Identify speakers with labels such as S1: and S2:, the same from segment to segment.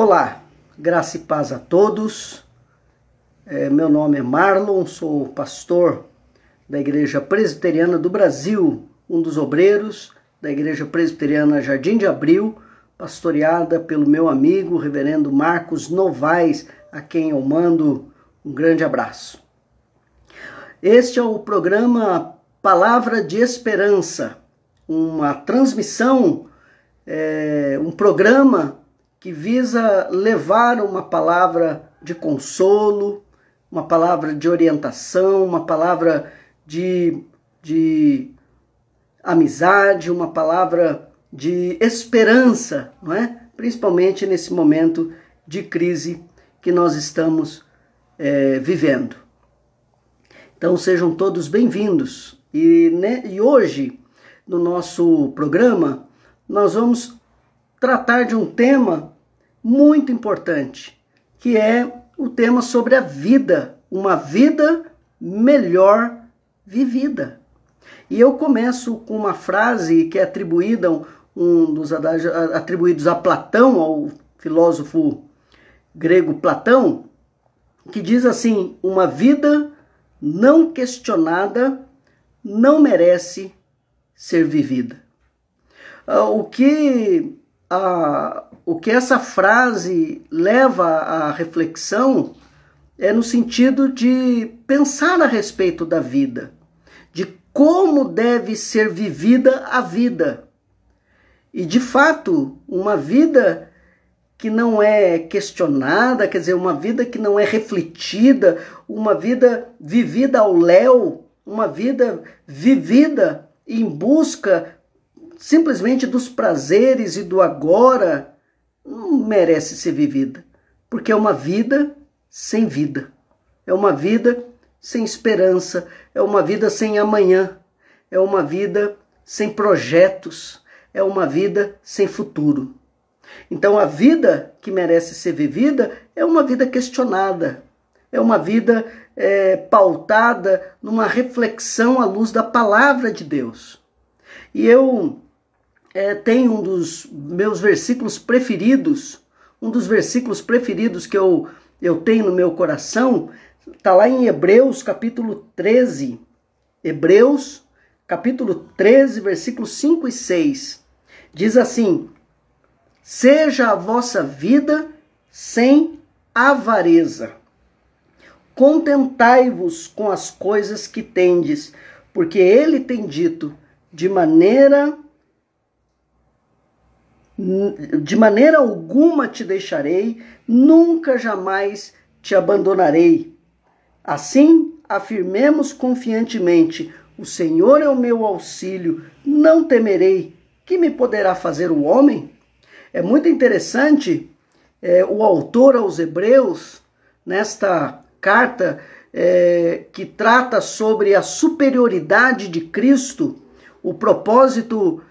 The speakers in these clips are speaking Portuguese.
S1: Olá, graça e paz a todos. Meu nome é Marlon, sou pastor da Igreja Presbiteriana do Brasil, um dos obreiros da Igreja Presbiteriana Jardim de Abril, pastoreada pelo meu amigo, reverendo Marcos Novaes, a quem eu mando um grande abraço. Este é o programa Palavra de Esperança, uma transmissão, um programa que visa levar uma palavra de consolo, uma palavra de orientação, uma palavra de amizade, uma palavra de esperança, não é? Principalmente nesse momento de crise que nós estamos vivendo. Então sejam todos bem-vindos. E hoje, no nosso programa, nós vamos tratar de um tema muito importante, que é o tema sobre a vida, uma vida melhor vivida. E eu começo com uma frase que é atribuída, um dos adágios atribuídos a Platão, ao filósofo grego Platão, que diz assim: uma vida não questionada não merece ser vivida. O que essa frase leva à reflexão é no sentido de pensar a respeito da vida, de como deve ser vivida a vida. E, de fato, uma vida que não é questionada, quer dizer, uma vida que não é refletida, uma vida vivida ao léu, uma vida vivida em busca simplesmente dos prazeres e do agora, não merece ser vivida, porque é uma vida sem vida, é uma vida sem esperança, é uma vida sem amanhã, é uma vida sem projetos, é uma vida sem futuro. Então a vida que merece ser vivida é uma vida questionada, é uma vida pautada numa reflexão à luz da palavra de Deus. E eu tenho um dos meus versículos preferidos, um dos versículos preferidos que eu tenho no meu coração, está lá em Hebreus capítulo 13. Hebreus capítulo 13, versículos 5 e 6. Diz assim: seja a vossa vida sem avareza. Contentai-vos com as coisas que tendes, porque ele tem dito, de maneira alguma te deixarei, nunca jamais te abandonarei. Assim, afirmemos confiantemente: o Senhor é o meu auxílio, não temerei. Que me poderá fazer o homem? É muito interessante o autor aos Hebreus, nesta carta que trata sobre a superioridade de Cristo. O propósito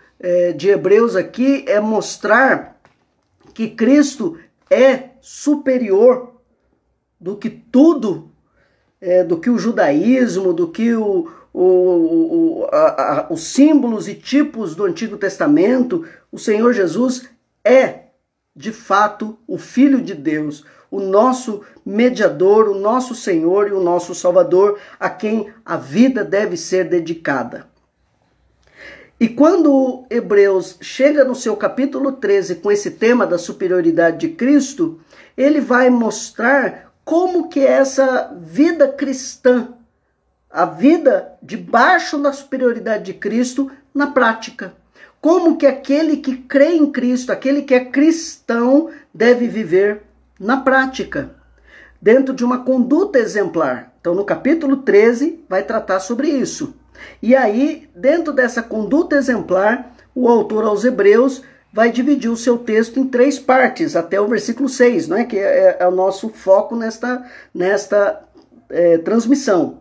S1: de Hebreus aqui é mostrar que Cristo é superior do que tudo, do que o judaísmo, do que os símbolos e tipos do Antigo Testamento. O Senhor Jesus é, de fato, o Filho de Deus, o nosso mediador, o nosso Senhor e o nosso Salvador, a quem a vida deve ser dedicada. E quando Hebreus chega no seu capítulo 13 com esse tema da superioridade de Cristo, ele vai mostrar como que essa vida cristã, a vida debaixo da superioridade de Cristo na prática. Como que aquele que crê em Cristo, aquele que é cristão, deve viver na prática, dentro de uma conduta exemplar. Então, no capítulo 13, vai tratar sobre isso. E aí, dentro dessa conduta exemplar, o autor aos Hebreus vai dividir o seu texto em 3 partes, até o versículo 6, né, que é o nosso foco nesta transmissão.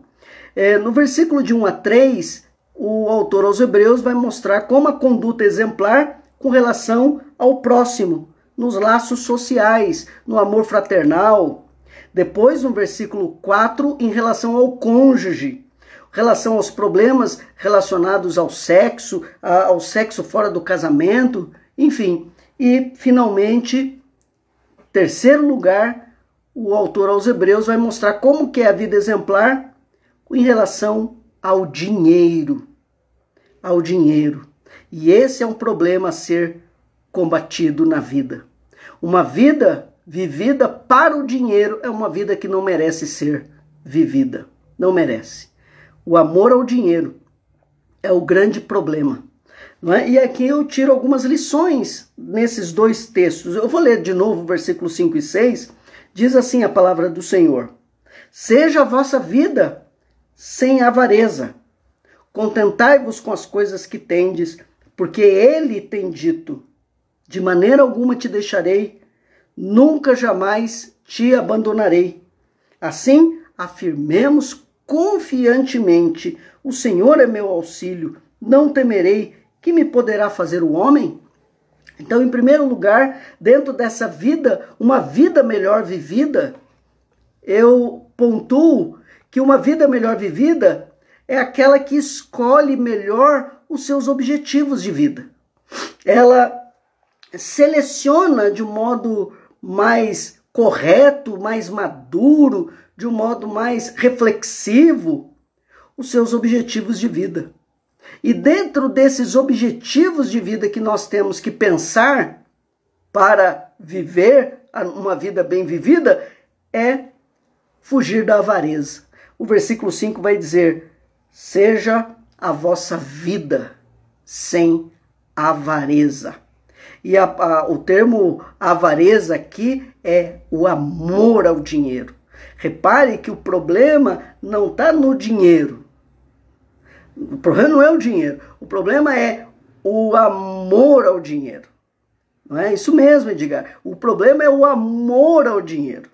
S1: No versículo de 1 a 3, o autor aos Hebreus vai mostrar como a conduta exemplar com relação ao próximo, nos laços sociais, no amor fraternal. Depois, no versículo 4, em relação ao cônjuge, relação aos problemas relacionados ao sexo fora do casamento, enfim. E, finalmente, Terceiro lugar, o autor aos Hebreus vai mostrar como que é a vida exemplar em relação ao dinheiro. Ao dinheiro. E esse é um problema a ser combatido na vida. Uma vida vivida para o dinheiro é uma vida que não merece ser vivida. Não merece. O amor ao dinheiro é o grande problema. Não é? E aqui eu tiro algumas lições nesses dois textos. Eu vou ler de novo o versículo 5 e 6. Diz assim a palavra do Senhor: seja a vossa vida sem avareza. Contentai-vos com as coisas que tendes, porque ele tem dito: de maneira alguma te deixarei, nunca jamais te abandonarei. Assim, afirmemos confiantemente: o Senhor é meu auxílio, não temerei. Que me poderá fazer o homem? Então, em primeiro lugar, dentro dessa vida, uma vida melhor vivida, eu pontuo que uma vida melhor vivida é aquela que escolhe melhor os seus objetivos de vida. Ela seleciona de um modo mais correto, mais maduro, de um modo mais reflexivo, os seus objetivos de vida. E dentro desses objetivos de vida que nós temos que pensar para viver uma vida bem vivida, é fugir da avareza. O versículo 5 vai dizer: seja a vossa vida sem avareza. E o termo avareza aqui é o amor ao dinheiro. Repare que o problema não está no dinheiro. O problema não é o dinheiro, o problema é o amor ao dinheiro. Não é isso mesmo, Edgar? O problema é o amor ao dinheiro.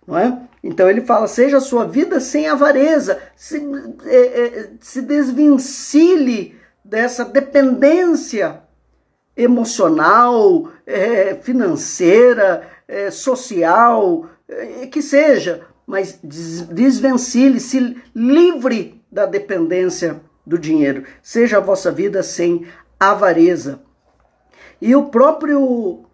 S1: Não é? Então ele fala: seja a sua vida sem avareza, se desvencilhe dessa dependência emocional, financeira, social, que seja, mas desvencilhe, se livre da dependência do dinheiro. Seja a vossa vida sem avareza. E o próprio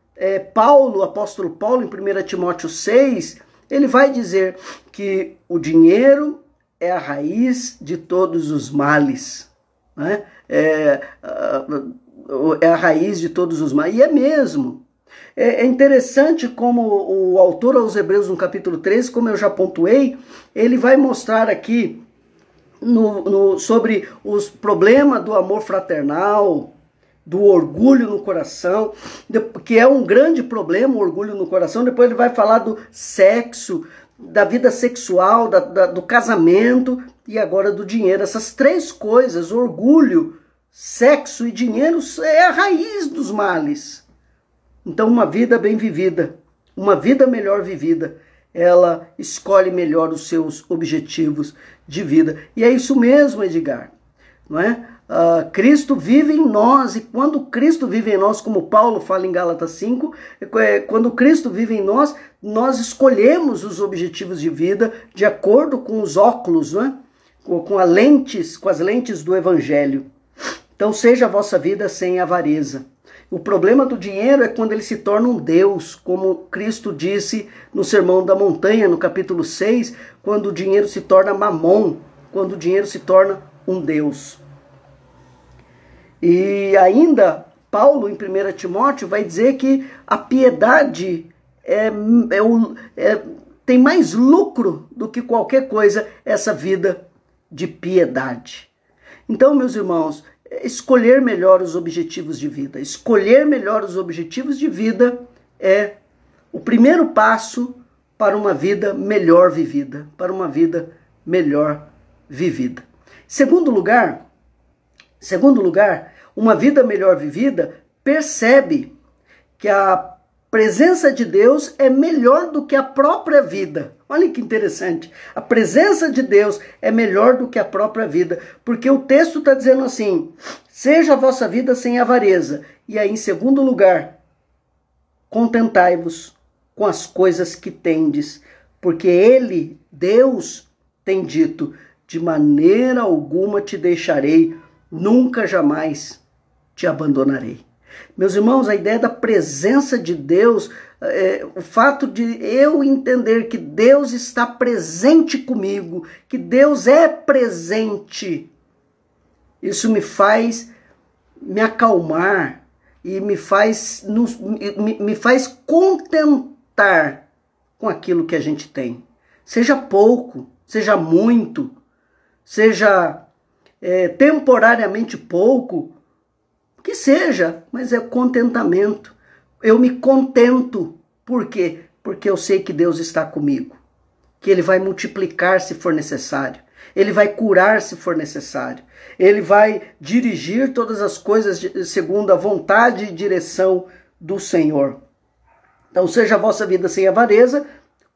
S1: Paulo, o apóstolo Paulo, em 1 Timóteo 6, ele vai dizer que o dinheiro é a raiz de todos os males. Né? É a raiz de todos os males. E é mesmo. É interessante como o autor aos Hebreus, no capítulo 13, como eu já pontuei, ele vai mostrar aqui sobre os problemas do amor fraternal, do orgulho no coração, que é um grande problema, o orgulho no coração. Depois ele vai falar do sexo, da vida sexual, do casamento e agora do dinheiro. Essas três coisas, orgulho, sexo e dinheiro, é a raiz dos males. Então, uma vida bem vivida, uma vida melhor vivida, ela escolhe melhor os seus objetivos de vida. E é isso mesmo, Edgar. Não é? Cristo vive em nós, e quando Cristo vive em nós, como Paulo fala em Gálatas 5, quando Cristo vive em nós, nós escolhemos os objetivos de vida de acordo com os óculos, não é? com as lentes do Evangelho. Então seja a vossa vida sem avareza. O problema do dinheiro é quando ele se torna um Deus, como Cristo disse no Sermão da Montanha, no capítulo 6, quando o dinheiro se torna mamon, quando o dinheiro se torna um Deus. E ainda, Paulo, em 1 Timóteo, vai dizer que a piedade tem mais lucro do que qualquer coisa, essa vida de piedade. Então, meus irmãos, escolher melhor os objetivos de vida. Escolher melhor os objetivos de vida é o primeiro passo para uma vida melhor vivida, para uma vida melhor vivida. Segundo lugar, uma vida melhor vivida percebe que a presença de Deus é melhor do que a própria vida. Olha que interessante. A presença de Deus é melhor do que a própria vida. Porque o texto está dizendo assim: seja a vossa vida sem avareza. E aí, em segundo lugar, contentai-vos com as coisas que tendes. Porque Ele, Deus, tem dito: de maneira alguma te deixarei, nunca jamais te abandonarei. Meus irmãos, a ideia da presença de Deus, o fato de eu entender que Deus está presente comigo, que Deus é presente, isso me faz me acalmar e me faz contentar com aquilo que a gente tem. Seja pouco, seja muito, seja temporariamente pouco, que seja, mas é contentamento. Eu me contento. Por quê? Porque eu sei que Deus está comigo, que Ele vai multiplicar se for necessário, Ele vai curar se for necessário, Ele vai dirigir todas as coisas segundo a vontade e direção do Senhor. Então seja a vossa vida sem avareza,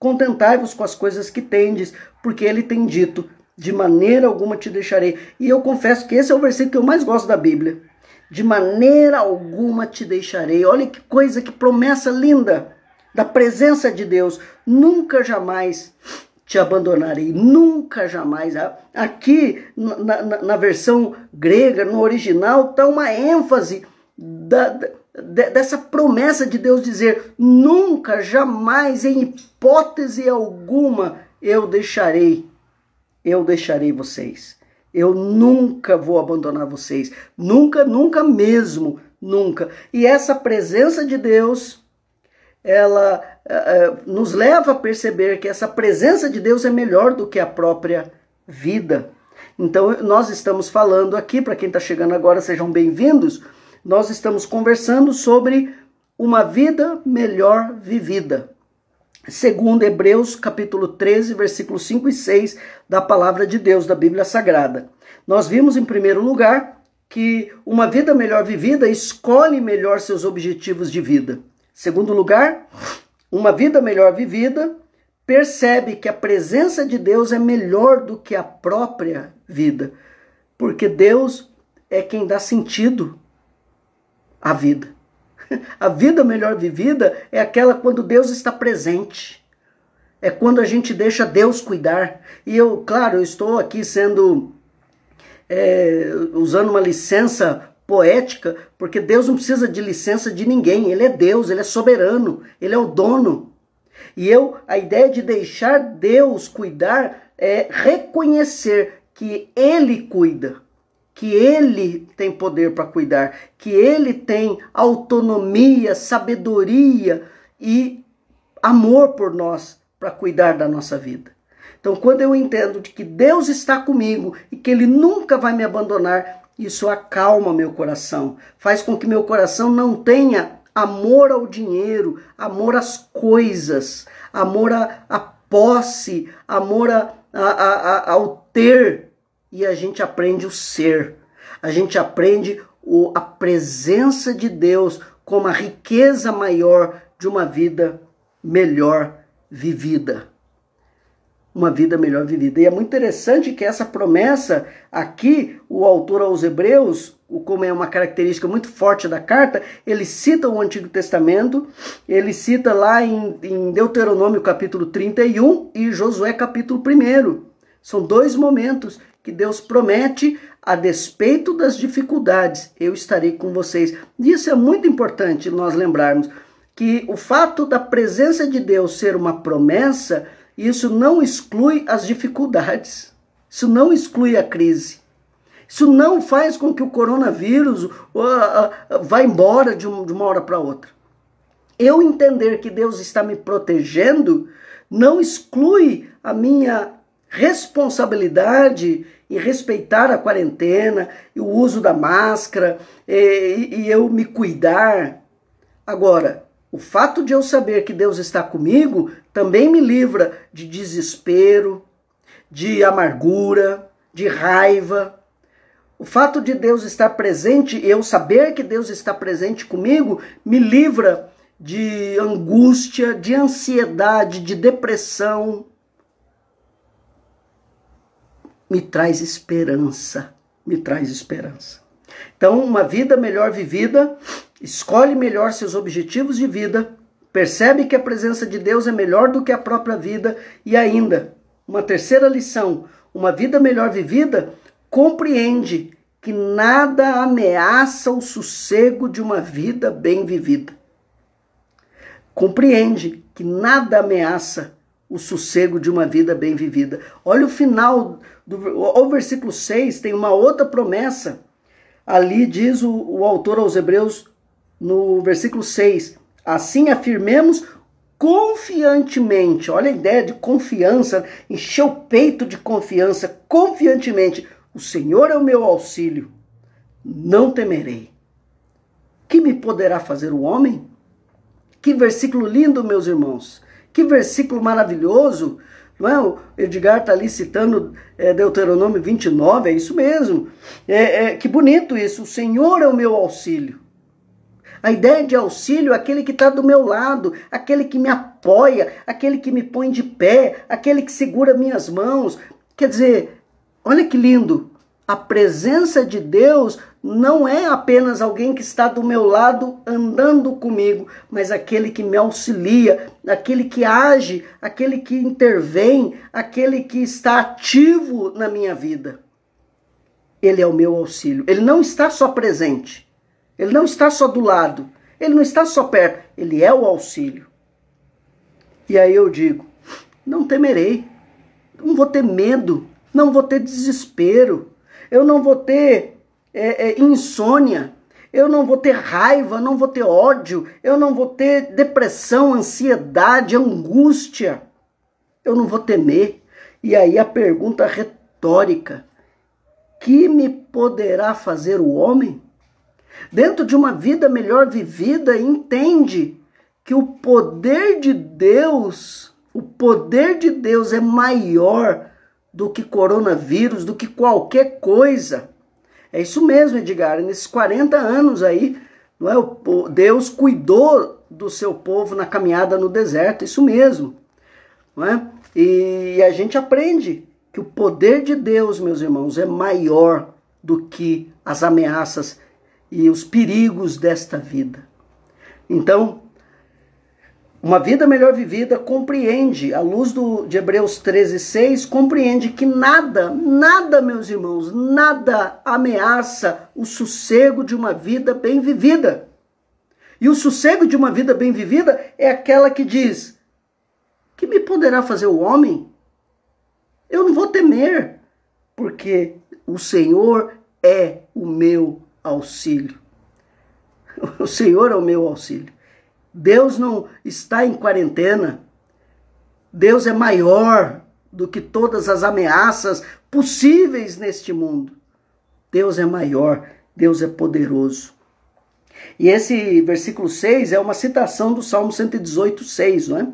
S1: contentai-vos com as coisas que tendes, porque Ele tem dito, de maneira alguma te deixarei. E eu confesso que esse é o versículo que eu mais gosto da Bíblia. De maneira alguma te deixarei. Olha que coisa, que promessa linda da presença de Deus. Nunca jamais te abandonarei. Nunca jamais. Aqui na versão grega, no original, está uma ênfase dessa promessa de Deus dizer: nunca, jamais, em hipótese alguma, eu deixarei vocês. Eu nunca vou abandonar vocês. Nunca, nunca mesmo, nunca. E essa presença de Deus, ela nos leva a perceber que essa presença de Deus é melhor do que a própria vida. Então, nós estamos falando aqui, para quem está chegando agora, sejam bem-vindos, nós estamos conversando sobre uma vida melhor vivida. Segundo Hebreus, capítulo 13, versículos 5 e 6 da palavra de Deus, da Bíblia Sagrada. Nós vimos, em primeiro lugar, que uma vida melhor vivida escolhe melhor seus objetivos de vida. Segundo lugar, uma vida melhor vivida percebe que a presença de Deus é melhor do que a própria vida, porque Deus é quem dá sentido à vida. A vida melhor vivida é aquela quando Deus está presente. É quando a gente deixa Deus cuidar. E eu, claro, eu estou aqui usando uma licença poética, porque Deus não precisa de licença de ninguém. Ele é Deus, Ele é soberano, Ele é o dono. E a ideia de deixar Deus cuidar é reconhecer que Ele cuida, que Ele tem poder para cuidar, que Ele tem autonomia, sabedoria e amor por nós para cuidar da nossa vida. Então, quando eu entendo de que Deus está comigo e que Ele nunca vai me abandonar, isso acalma meu coração, faz com que meu coração não tenha amor ao dinheiro, amor às coisas, amor à posse, amor ao ter. E a gente aprende o ser, a gente aprende a presença de Deus como a riqueza maior de uma vida melhor vivida. Uma vida melhor vivida. E é muito interessante que essa promessa aqui, o autor aos Hebreus, como é uma característica muito forte da carta, ele cita o Antigo Testamento, ele cita lá em Deuteronômio capítulo 31 e Josué capítulo 1. São dois momentos que Deus promete, a despeito das dificuldades, eu estarei com vocês. E isso é muito importante nós lembrarmos, que o fato da presença de Deus ser uma promessa, isso não exclui as dificuldades, isso não exclui a crise. Isso não faz com que o coronavírus vá embora de uma hora para outra. Eu entender que Deus está me protegendo não exclui a minha responsabilidade em respeitar a quarentena, e o uso da máscara, e eu me cuidar. Agora, o fato de eu saber que Deus está comigo também me livra de desespero, de amargura, de raiva. O fato de Deus estar presente, eu saber que Deus está presente comigo, me livra de angústia, de ansiedade, de depressão. Me traz esperança, me traz esperança. Então, uma vida melhor vivida, escolhe melhor seus objetivos de vida, percebe que a presença de Deus é melhor do que a própria vida, e ainda, uma terceira lição, uma vida melhor vivida, compreende que nada ameaça o sossego de uma vida bem vivida. Compreende que nada ameaça o sossego de uma vida bem vivida. Olha o final, o versículo 6, tem uma outra promessa. Ali diz o autor aos Hebreus, no versículo 6, assim afirmemos confiantemente, olha a ideia de confiança, encher o peito de confiança, confiantemente, o Senhor é o meu auxílio, não temerei. Que me poderá fazer o homem? Que versículo lindo, meus irmãos. Que versículo maravilhoso. Não é? O Edgar está ali citando Deuteronômio 29, é isso mesmo. Que bonito isso. O Senhor é o meu auxílio. A ideia de auxílio é aquele que está do meu lado, aquele que me apoia, aquele que me põe de pé, aquele que segura minhas mãos. Quer dizer, olha que lindo. A presença de Deus não é apenas alguém que está do meu lado andando comigo, mas aquele que me auxilia, aquele que age, aquele que intervém, aquele que está ativo na minha vida. Ele é o meu auxílio. Ele não está só presente, ele não está só do lado, ele não está só perto, ele é o auxílio. E aí eu digo, não temerei, não vou ter medo, não vou ter desespero, eu não vou ter insônia, eu não vou ter raiva, não vou ter ódio, eu não vou ter depressão, ansiedade, angústia. Eu não vou temer. E aí a pergunta retórica, que me poderá fazer o homem? Dentro de uma vida melhor vivida, entende que o poder de Deus é maior do que coronavírus, do que qualquer coisa. É isso mesmo, Edgar. Nesses 40 anos aí, não é? Deus cuidou do seu povo na caminhada no deserto, isso mesmo. Não é? E a gente aprende que o poder de Deus, meus irmãos, é maior do que as ameaças e os perigos desta vida. Então, uma vida melhor vivida compreende, à luz de Hebreus 13:6, compreende que nada, meus irmãos, nada ameaça o sossego de uma vida bem vivida. E o sossego de uma vida bem vivida é aquela que diz, que me poderá fazer o homem? Eu não vou temer, porque o Senhor é o meu auxílio. O Senhor é o meu auxílio. Deus não está em quarentena. Deus é maior do que todas as ameaças possíveis neste mundo. Deus é maior, Deus é poderoso. E esse versículo 6 é uma citação do Salmo 118:6, não é?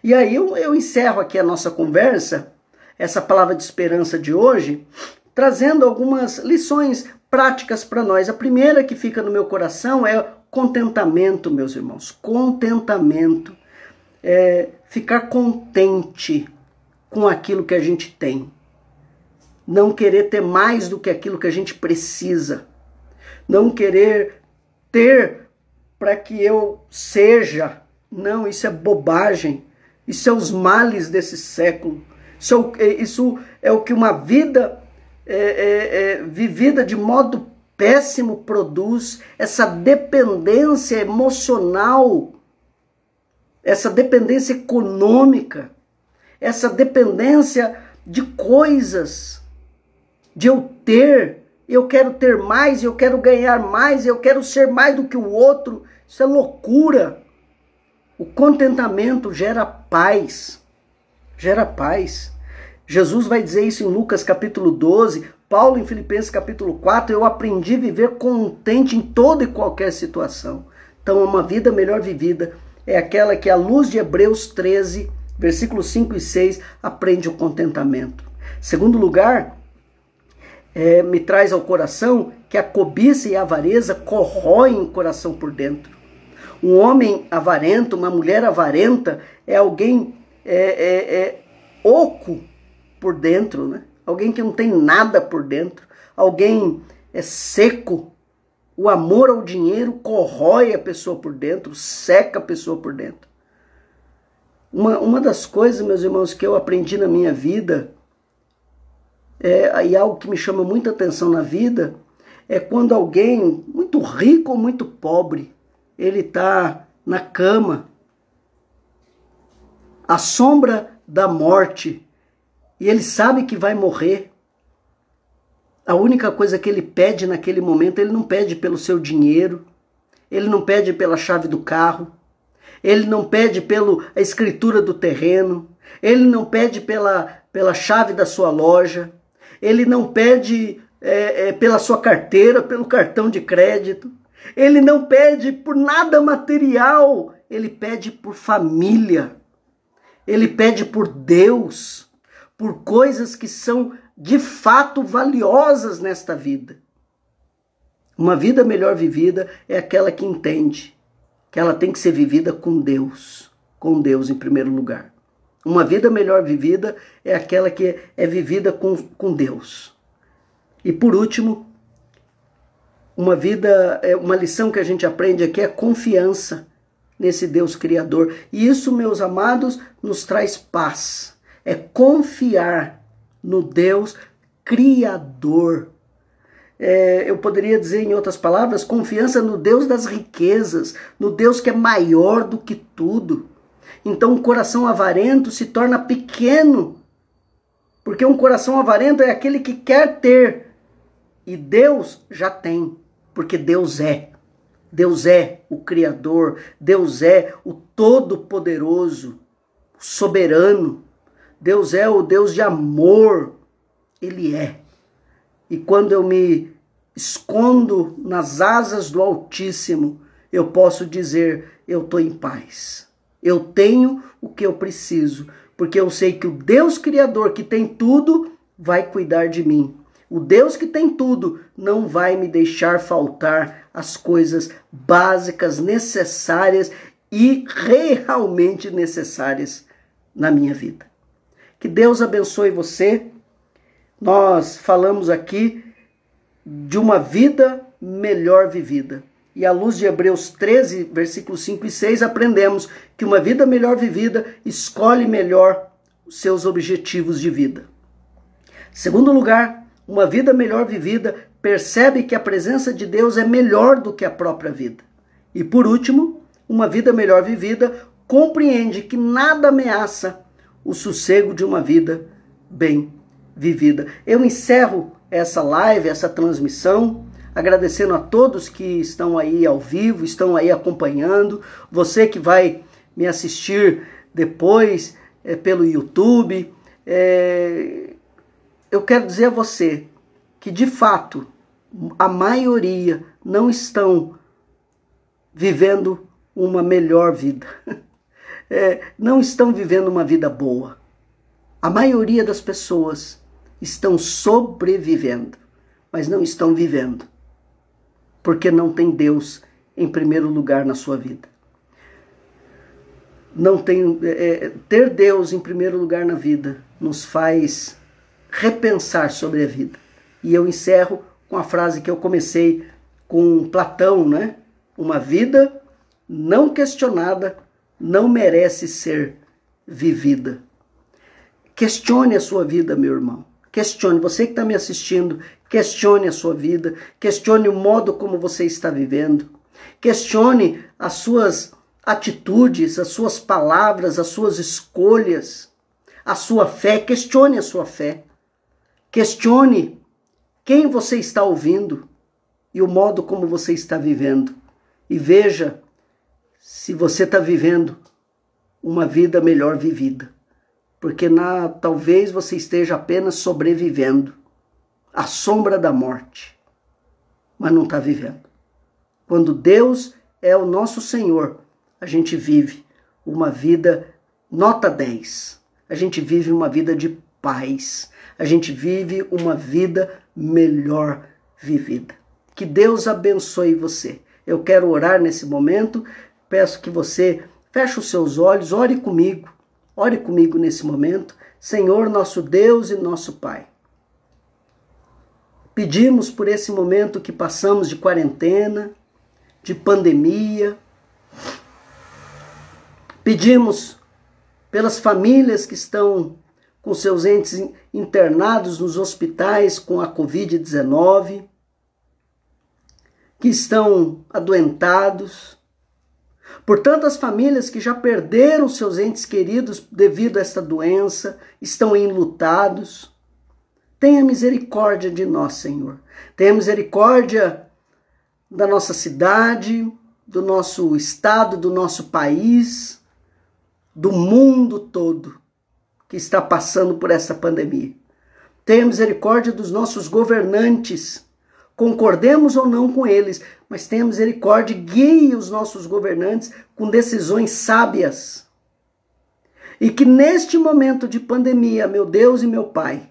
S1: E aí eu encerro aqui a nossa conversa, essa palavra de esperança de hoje, trazendo algumas lições práticas para nós. A primeira que fica no meu coração é contentamento, meus irmãos. Contentamento. Ficar contente com aquilo que a gente tem. Não querer ter mais do que aquilo que a gente precisa. Não querer ter para que eu seja. Não, isso é bobagem. Isso é os males desse século. Isso é o que uma vida vivida de modo péssimo produz, essa dependência emocional, essa dependência econômica, essa dependência de coisas, de eu quero ter mais, eu quero ganhar mais, eu quero ser mais do que o outro. Isso é loucura. O contentamento gera paz, gera paz. Jesus vai dizer isso em Lucas capítulo 12, Paulo em Filipenses capítulo 4, eu aprendi a viver contente em toda e qualquer situação. Então uma vida melhor vivida é aquela que à luz de Hebreus 13, versículos 5 e 6, aprende o contentamento. Segundo lugar, me traz ao coração que a cobiça e a avareza corroem o coração por dentro. Um homem avarento, uma mulher avarenta é alguém oco por dentro, né? Alguém que não tem nada por dentro, alguém seco. O amor ao dinheiro corrói a pessoa por dentro, seca a pessoa por dentro. Uma das coisas, meus irmãos, que eu aprendi na minha vida, e algo que me chama muita atenção na vida, é quando alguém muito rico ou muito pobre, ele está na cama, à sombra da morte, e ele sabe que vai morrer. A única coisa que ele pede naquele momento, ele não pede pelo seu dinheiro, ele não pede pela chave do carro, ele não pede pela escritura do terreno, ele não pede pela chave da sua loja, ele não pede pela sua carteira, pelo cartão de crédito, ele não pede por nada material, ele pede por família, ele pede por Deus, por coisas que são de fato valiosas nesta vida. Uma vida melhor vivida é aquela que entende que ela tem que ser vivida com Deus em primeiro lugar. Uma vida melhor vivida é aquela que é vivida com Deus. E por último, uma lição que a gente aprende aqui é confiança nesse Deus Criador. E isso, meus amados, nos traz paz. É confiar no Deus Criador. Eu poderia dizer em outras palavras, confiança no Deus das riquezas, no Deus que é maior do que tudo. Então um coração avarento se torna pequeno, porque um coração avarento é aquele que quer ter, e Deus já tem, porque Deus é. Deus é o Criador, Deus é o Todo-Poderoso, o Soberano, Deus é o Deus de amor, Ele é. E quando eu me escondo nas asas do Altíssimo, eu posso dizer, eu estou em paz. Eu tenho o que eu preciso, porque eu sei que o Deus Criador que tem tudo vai cuidar de mim. O Deus que tem tudo não vai me deixar faltar as coisas básicas, necessárias e realmente necessárias na minha vida. Que Deus abençoe você. Nós falamos aqui de uma vida melhor vivida. E à luz de Hebreus 13, versículos 5 e 6, aprendemos que uma vida melhor vivida escolhe melhor os seus objetivos de vida. Segundo lugar, uma vida melhor vivida percebe que a presença de Deus é melhor do que a própria vida. E por último, uma vida melhor vivida compreende que nada ameaça o sossego de uma vida bem vivida. Eu encerro essa live, essa transmissão, agradecendo a todos que estão aí ao vivo, estão aí acompanhando, você que vai me assistir depois pelo YouTube. Eu quero dizer a você que, de fato, a maioria não estão vivendo uma melhor vida. Não estão vivendo uma vida boa. A maioria das pessoas estão sobrevivendo, mas não estão vivendo, porque não tem Deus em primeiro lugar na sua vida. Ter Deus em primeiro lugar na vida nos faz repensar sobre a vida. E eu encerro com a frase que eu comecei com Platão, né? Uma vida não questionada não merece ser vivida. Questione a sua vida, meu irmão. Questione, você que está me assistindo, questione a sua vida, questione o modo como você está vivendo, questione as suas atitudes, as suas palavras, as suas escolhas, a sua fé, questione a sua fé, questione quem você está ouvindo e o modo como você está vivendo, e veja se você está vivendo uma vida melhor vivida. Porque talvez você esteja apenas sobrevivendo à sombra da morte, mas não está vivendo. Quando Deus é o nosso Senhor, a gente vive uma vida nota 10. A gente vive uma vida de paz. A gente vive uma vida melhor vivida. Que Deus abençoe você. Eu quero orar nesse momento. Peço que você feche os seus olhos, ore comigo. Ore comigo nesse momento. Senhor, nosso Deus e nosso Pai. Pedimos por esse momento que passamos de quarentena, de pandemia. Pedimos pelas famílias que estão com seus entes internados nos hospitais com a Covid-19. que estão adoentados, por tantas famílias que já perderam seus entes queridos devido a esta doença, estão enlutados. Tenha misericórdia de nós, Senhor. Tenha misericórdia da nossa cidade, do nosso estado, do nosso país, do mundo todo que está passando por essa pandemia. Tenha misericórdia dos nossos governantes. Concordemos ou não com eles, mas tenha misericórdia e guie os nossos governantes com decisões sábias. E que neste momento de pandemia, meu Deus e meu Pai,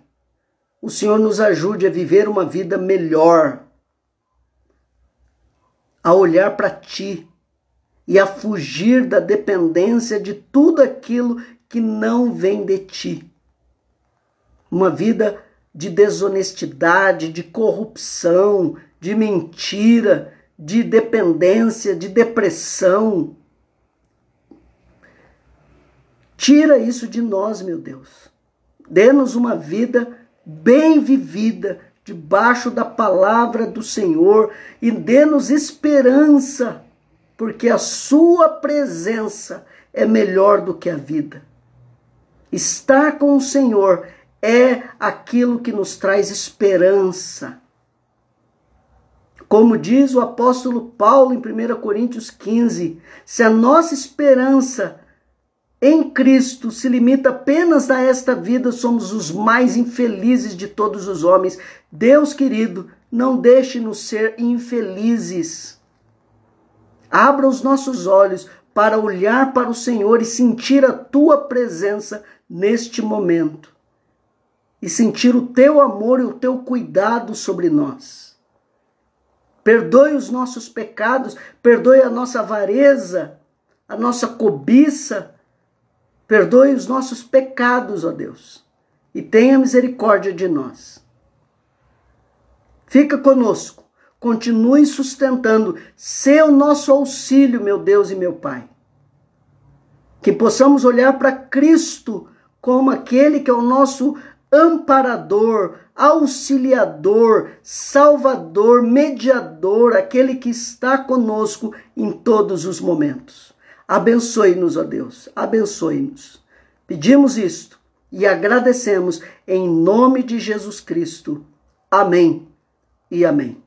S1: o Senhor nos ajude a viver uma vida melhor, a olhar para Ti e a fugir da dependência de tudo aquilo que não vem de Ti. Uma vida de desonestidade, de corrupção, de mentira, de dependência, de depressão. Tira isso de nós, meu Deus. Dê-nos uma vida bem vivida, debaixo da palavra do Senhor, e dê-nos esperança, porque a sua presença é melhor do que a vida. Estar com o Senhor é aquilo que nos traz esperança. Como diz o apóstolo Paulo em 1 Coríntios 15, se a nossa esperança em Cristo se limita apenas a esta vida, somos os mais infelizes de todos os homens. Deus querido, não deixe-nos ser infelizes. Abra os nossos olhos para olhar para o Senhor e sentir a Tua presença neste momento. E sentir o Teu amor e o Teu cuidado sobre nós. Perdoe os nossos pecados, perdoe a nossa avareza, a nossa cobiça, perdoe os nossos pecados, ó Deus, e tenha misericórdia de nós. Fica conosco, continue sustentando, seja o nosso auxílio, meu Deus e meu Pai. Que possamos olhar para Cristo como aquele que é o nosso amparador, auxiliador, salvador, mediador, aquele que está conosco em todos os momentos. Abençoe-nos, ó Deus, abençoe-nos. Pedimos isto e agradecemos em nome de Jesus Cristo. Amém e amém.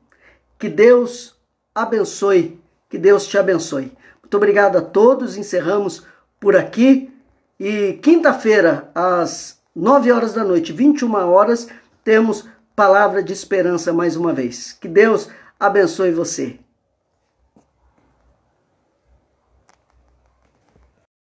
S1: Que Deus abençoe, que Deus te abençoe. Muito obrigado a todos, encerramos por aqui e quinta-feira, às 9 horas da noite, 21 horas, temos palavra de esperança mais uma vez. Que Deus abençoe você.